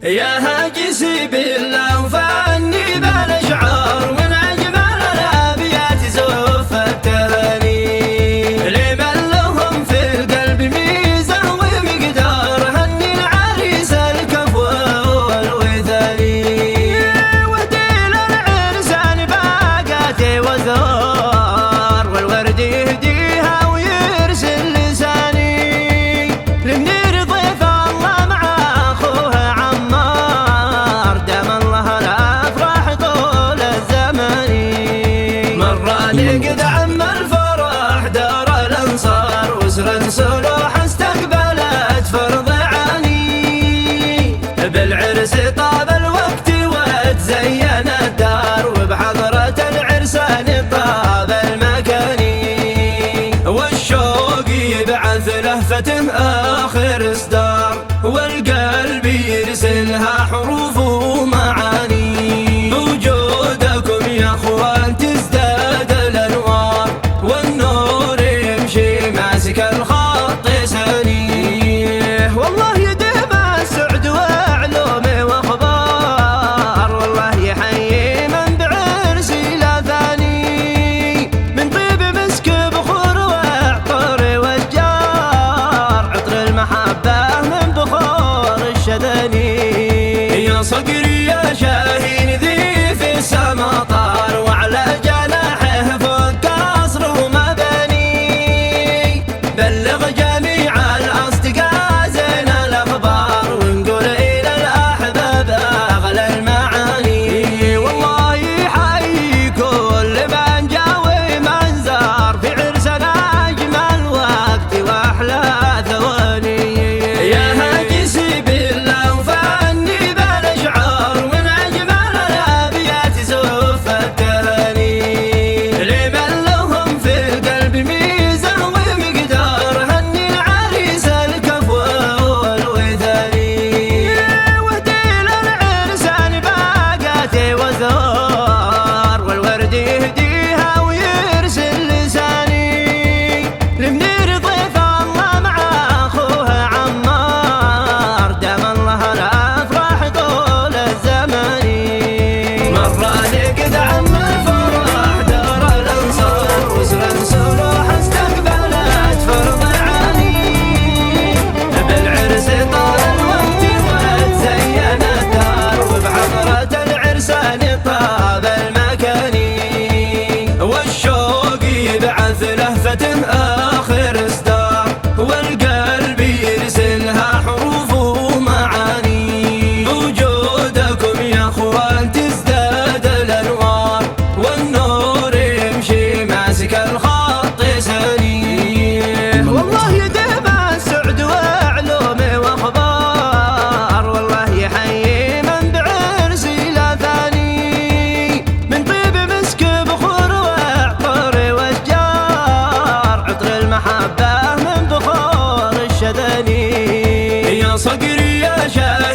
يا هاجسي بالله وفاني بالاشعار من اجمل الابيات زف التهاني لمن لهم في القلب ميزه ومقدار هني العريس الكفو والوثاني ودين العرسان باقاتي وزار والورد يهديها ويرسل لساني لمنير ضيف الله مع اخوها عمار دام الله الافراح طول الزمن مراني قد عم الفرح دار الانصار وسرة صلوح استقبلت فرض عاني بالعرس طاب الوقت وتزين الدار وبحضرة العرسان طاب المكان والشوق يبعث لهفته آخر إصدار والقلب يرسلها حروف ومعاني بوجودكم يا أخوان تزداد الأنوار والنور يمشي ماسك الخط سنيه والله يديم السعد وعلوم وأخبار والله يحيي من بعرسي لا ثاني من طيب مسك بخور وعطر والجار عطر المحبة من بخور الشذني يا صقري يا شاهين ذي في السما طار وعلى جناحه فوق قصر ومباني بلغ جميع الأصدقاء زين الأخبار ونقول إلى الأحباب أغلى المعاني والله يحيي كل من جاوي من زار في عرسنا أجمل وقت وأحلى ثواني يا هاجسي بالله وفاني بالأشعار من أجمل الأبيات زف التهاني لمن لهم في القلب ميزة ومقدار هني العريس الكفو والوثاني ودين العرسان باقاتي وزار والورد يهديها ويرسل لساني لمنير ضيف الله مع اخوها عمار دام الله الافراح طول الزمن مراني قد عم الفرح دار الانصار وسرا صلوح استقبلت فرض عاني بالعرس طال الوقت وتزين الدار وبحضرة العرسان طاب المكان والشوق يبعث لهفته آخر إصدار والقلب يرسلها حروف ومعاني بوجودكم يا أخوان تزداد الأنوار والنور يمشي ماسك الخط سنيه والله يديم السعد وعلوم وأخبار والله يحيي من بعرسي لا ثاني من طيب مسك بخور وعطر والجار عطر المحبة من بخور الشذني يا صقري يا شاهين